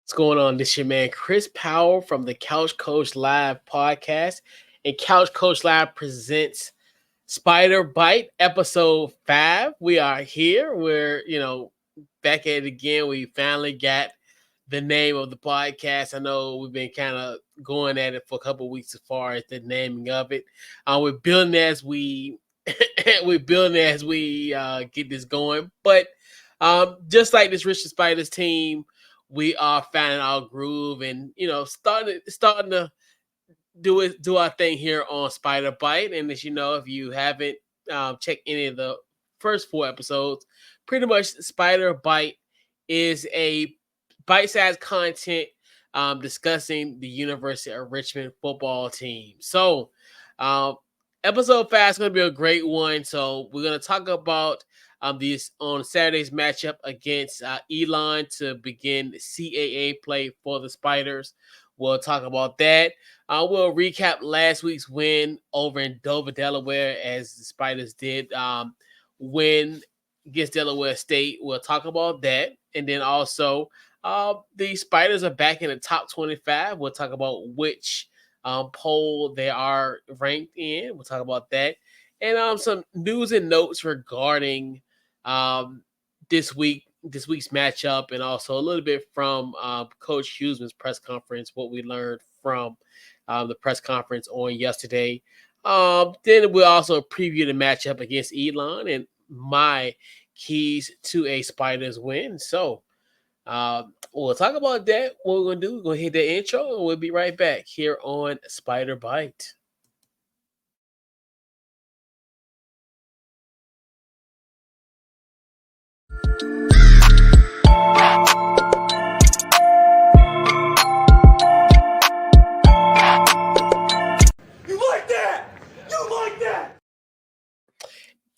What's going on? This your man Chris Powell from the Couch Coach Live podcast, and Couch Coach Live presents Spider Byte episode 5. We are here. We're back at it again. We finally got the name of the podcast. I know we've been kind of going at it for a couple of weeks as far as the naming of it. We're building as we get this going, but just like this Richmond Spiders team, we are finding our groove and starting to do our thing here on Spider Bite. And as you know, if you haven't checked any of the first 4 episodes, pretty much Spider Bite is a bite-sized content discussing the University of Richmond football team. So episode 5 is going to be a great one. So we're going to talk about these on Saturday's matchup against Elon to begin CAA play for the Spiders. We'll talk about that. We'll recap last week's win over in Dover, Delaware, as the Spiders did win against Delaware State. We'll talk about that. And then also, the Spiders are back in the top 25. We'll talk about which poll they are ranked in. We'll talk about that. And some news and notes regarding this week's matchup, and also a little bit from Coach Huesman's press conference, what we learned from the press conference on yesterday. Then we'll also preview the matchup against Elon and my keys to a Spiders win. So we'll talk about that. What we're going to do, we're going to hit the intro, and we'll be right back here on Spider Bite.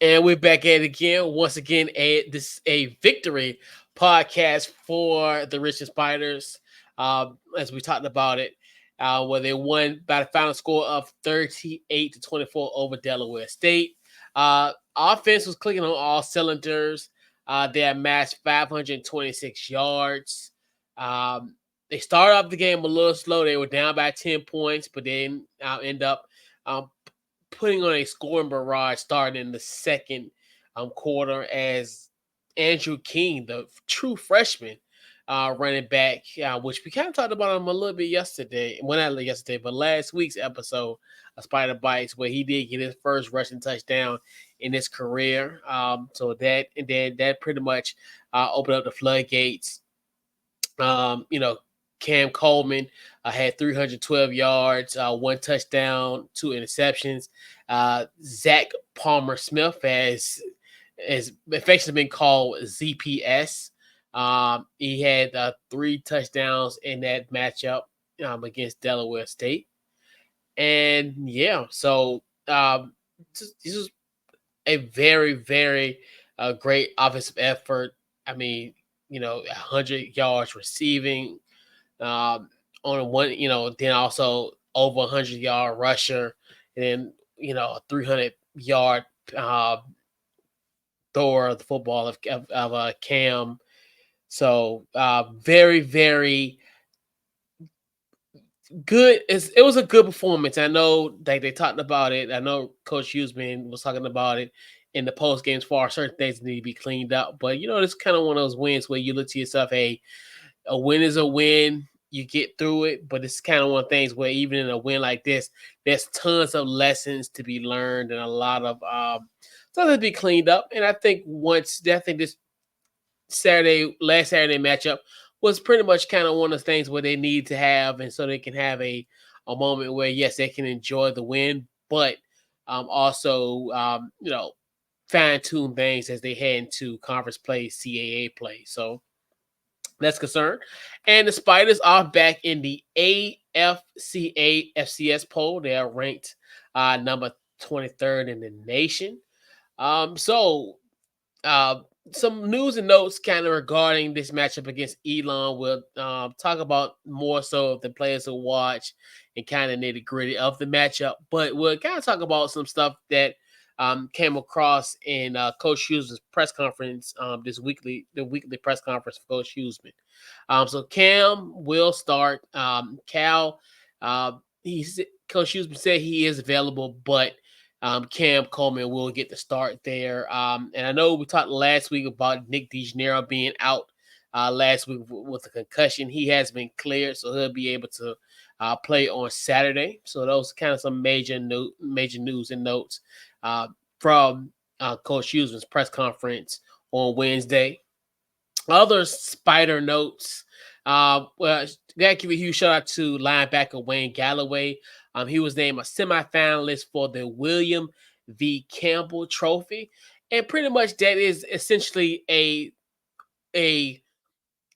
And we're back at it again. Once again, a victory podcast for the Richmond Spiders. As we talked about it, where they won by the final score of 38-24 over Delaware State. Offense was clicking on all cylinders. They amassed 526 yards. They started off the game a little slow. They were down by 10 points, but then end up putting on a scoring barrage starting in the second quarter as Andrew King, the true freshman running back, which we kind of talked about him a little bit yesterday. Well, not yesterday, but last week's episode of Spider Bites, where he did get his first rushing touchdown in his career. So that pretty much opened up the floodgates. Cam Coleman had 312 yards, 1 touchdown, 2 interceptions. Zach Palmer Smith has affectionately been called ZPS. He had 3 touchdowns in that matchup against Delaware State. And so this is a very, very great offensive effort. I mean, 100 yards receiving on one, then also over 100-yard rusher, and then, a 300-yard thrower of the football of Cam. So very, very good. It was a good performance. I know they talked about it. I know Coach Huesman was talking about it in the post games for certain things that need to be cleaned up. But it's kind of one of those wins where you look to yourself, hey, a win is a win. You get through it, but it's kind of one of the things where even in a win like this, there's tons of lessons to be learned and a lot of stuff to be cleaned up. And I think this last Saturday matchup was pretty much kind of one of the things where they need to have, and so they can have a moment where, yes, they can enjoy the win, but also fine tune things as they head into conference play, CAA play. So that's concerned. And the Spiders are back in the AFCA FCS poll. They are ranked number 23rd in the nation. Some news and notes kind of regarding this matchup against Elon. We'll talk about more so of the players who watch and kind of nitty gritty of the matchup. But we'll kind of talk about some stuff that came across in Coach Huesman's press conference the weekly press conference for Coach Huesman. So Cam will start. Cal, Coach Huesman said he is available, but Cam Coleman will get the start there. And I know we talked last week about Nick DeGeneres being out last week with a concussion. He has been cleared, so he'll be able to play on Saturday. So those kind of some major news and notes from Coach Huesman's press conference on Wednesday. Other spider notes. Well, gotta give a huge shout out to linebacker Wayne Galloway. He was named a semifinalist for the William V Campbell Trophy, and pretty much that is essentially a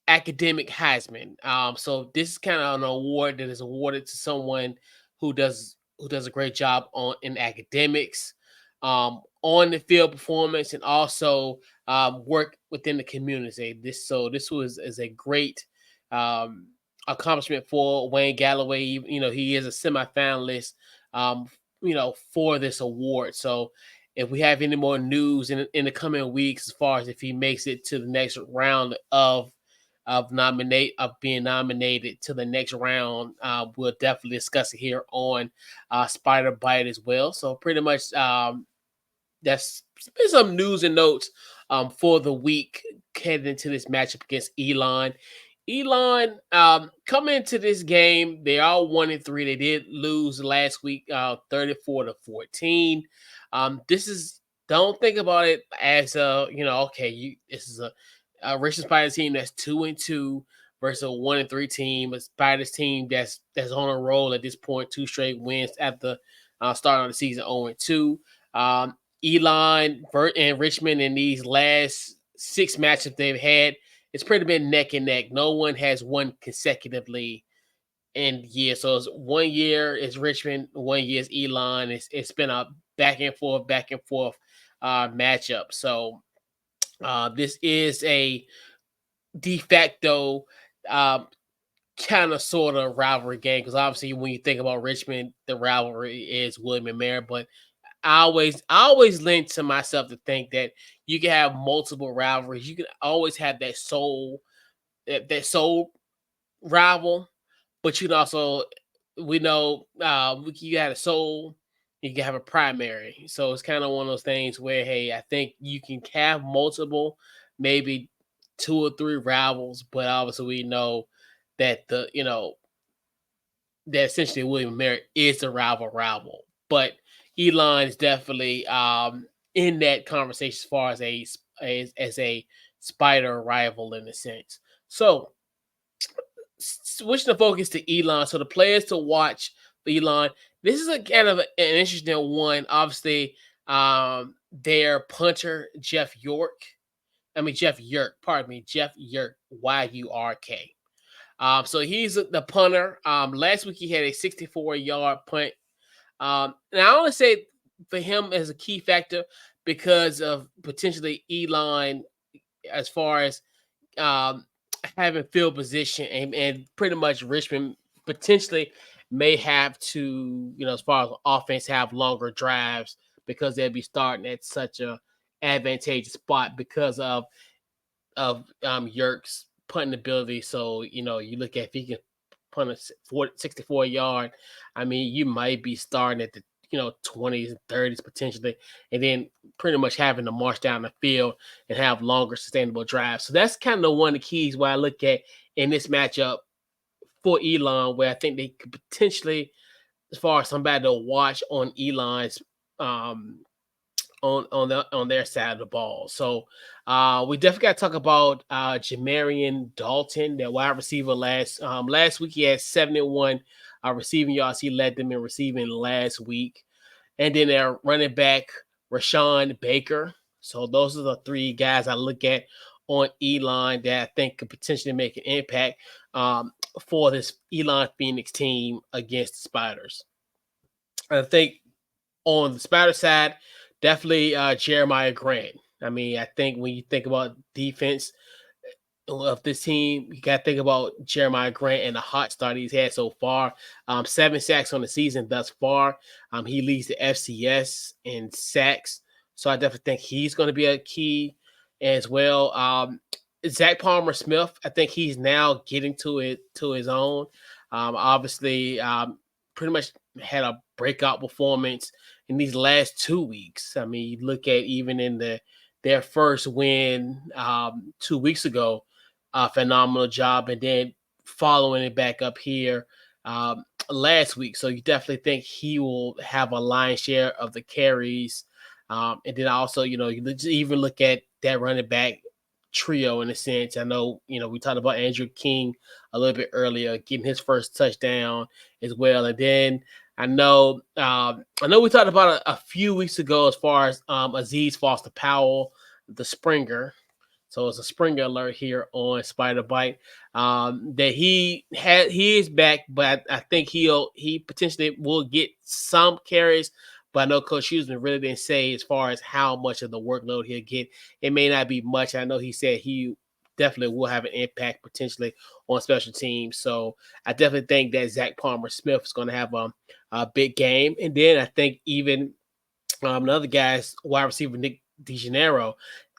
academic Heisman. So this is kind of an award that is awarded to someone who does a great job in academics, on the field performance, and also work within the community. This was is a great um, accomplishment for Wayne Galloway. He is a semifinalist. Um, for this award. So if we have any more news in the coming weeks, as far as if he makes it to the next round of being nominated to the next round, we'll definitely discuss it here on Spider Byte as well. So pretty much that's been some news and notes for the week heading into this matchup against Elon. Elon, coming into this game, they are 1-3. They did lose last week, 34-14. This is Don't think about it as okay, this is a Richmond Spiders team that's 2-2 versus a 1-3 team, a Spiders team that's on a roll at this point, two straight wins after starting of the season 0-2. Elon, Bert, and Richmond in these last six matchups they've had, it's pretty been neck and neck. No one has won consecutively in years. So it's 1 year is Richmond, 1 year is Elon. It's been a back and forth matchup. So this is a de facto um, kind of sort of rivalry game, because obviously when you think about Richmond, the rivalry is William and Mary. But I always lend to myself to think that you can have multiple rivalries. You can always have that soul rival, but you can also, we know, you got a soul, you can have a primary. So it's kind of one of those things where, hey, I think you can have multiple, maybe two or three rivals, but obviously we know that that essentially William Merritt is the rival. But Elon is definitely in that conversation as far as a spider rival in a sense. So switching the focus to Elon. So the players to watch for Elon. This is a kind of an interesting one. Obviously, their punter Jeff York. I mean Jeff Yurk. Pardon me, Jeff Yurk. Yurk. So he's the punter. Last week he had a 64-yard punt. And I only say for him as a key factor because of potentially Elon, as far as um, having field position, and pretty much Richmond potentially may have to, as far as offense, have longer drives because they'll be starting at such a advantageous spot because of Yerk's punting ability. So you look at if he can punt a 64 yard, I mean you might be starting at the 20s and 30s potentially, and then pretty much having to march down the field and have longer sustainable drives. So that's kind of one of the keys where I look at in this matchup for Elon, where I think they could potentially, as far as somebody to watch on Elon's um on their side of the ball. So we definitely got to talk about Jamarian Dalton, their wide receiver. Last week he had 71 receiving yards. He led them in receiving last week. And then their running back, Rashawn Baker. So those are the three guys I look at on Elon that I think could potentially make an impact for this Elon Phoenix team against the Spiders. I think on the Spider side, definitely Jeremiah Grant. I mean, I think when you think about defense, of this team. You got to think about Jeremiah Grant and the hot start he's had so far. 7 sacks on the season thus far. He leads the FCS in sacks, so I definitely think he's going to be a key as well. Zach Palmer Smith, I think he's now getting to his own. Obviously, pretty much had a breakout performance in these last 2 weeks. I mean, you look at even in their first win 2 weeks ago, a phenomenal job, and then following it back up here last week. So you definitely think he will have a lion's share of the carries. And then also, you even look at that running back trio in a sense. I know, we talked about Andrew King a little bit earlier, getting his first touchdown as well. And then I know we talked about a few weeks ago as far as Aziz Foster Powell, the Springer. So it's a Springer alert here on Spider Byte. That he is back, but I think he potentially will get some carries. But I know Coach Huesman really didn't say as far as how much of the workload he'll get. It may not be much. I know he said he definitely will have an impact potentially on special teams. So I definitely think that Zach Palmer Smith is going to have a big game. And then I think even another guy's wide receiver, Nick DeGennaro,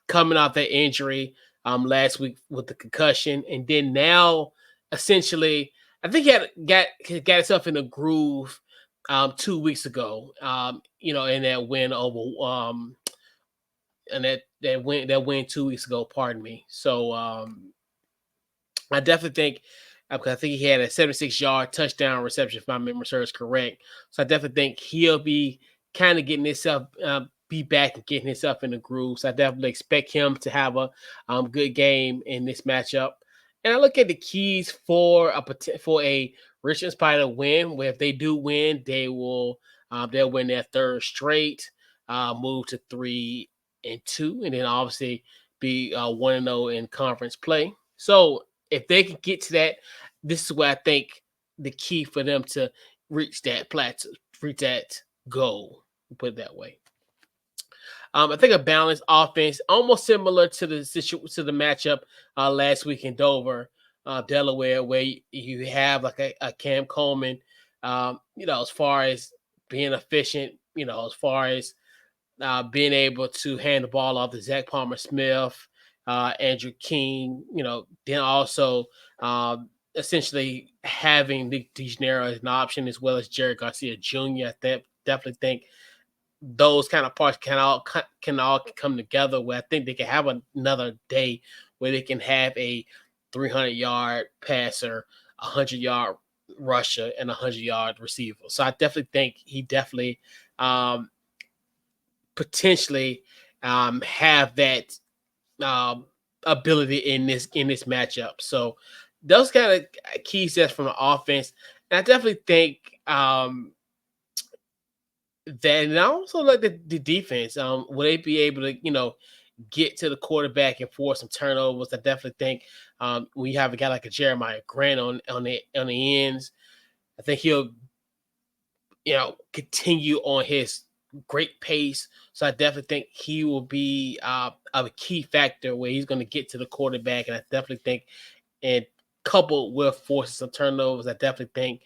coming off that injury last week with the concussion. And then now, essentially, I think he got himself in a groove 2 weeks ago, in that win over and that win 2 weeks ago, pardon me. So I definitely think because I think he had a 76-yard touchdown reception, if my memory serves correct. So I definitely think he'll be kind of getting himself be back and getting himself in the groove. So I definitely expect him to have a good game in this matchup. And I look at the keys for a Richmond Spider win. Where if they do win, they'll win their third straight, move to 3-2, and then obviously be 1-0 in conference play. So if they can get to that, this is where I think the key for them to reach that plateau, reach that goal. Put it that way. I think a balanced offense, almost similar to the matchup last week in Dover, Delaware, where you have like a Cam Coleman, as far as being efficient, as far as being able to hand the ball off to Zach Palmer Smith, Andrew King, then also essentially having Nick DeGennaro as an option as well as Jerry Garcia Jr. I definitely think those kind of parts can all come together where I think they can have another day where they can have a 300-yard passer, 100-yard rusher, and 100-yard receiver. So I definitely think he definitely potentially have that ability in this matchup. So those kind of key sets from the offense, and I definitely think that, and I also like the defense. Will they be able to get to the quarterback and force some turnovers? I definitely think when you have a guy like a Jeremiah Grant on the ends, I think he'll continue on his great pace. So I definitely think he will be a key factor where he's going to get to the quarterback. And I definitely think, and coupled with forcing some turnovers, I definitely think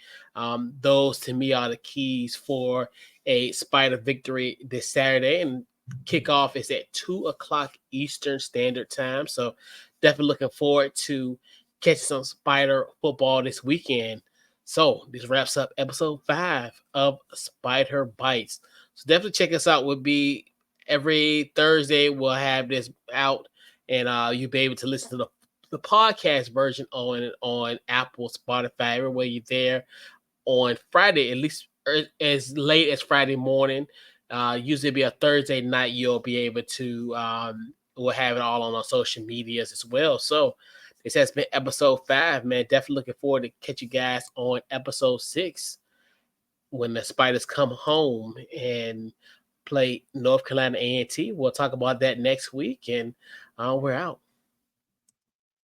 those to me are the keys for a Spider victory this Saturday. And kickoff is at 2:00 Eastern Standard Time. So definitely looking forward to catching some Spider football this weekend. So this wraps up episode 5 of Spider Bites. So definitely check us out. We'll be every Thursday. We'll have this out, and you'll be able to listen to the podcast version on Apple, Spotify, everywhere you're there on Friday, at least as late as Friday morning. Usually be a Thursday night. You'll be able to we'll have it all on our social medias as well. So this has been episode 5, man. Definitely looking forward to catch you guys on episode 6 when the Spiders come home and play North Carolina A&T. We'll talk about that next week, and we're out.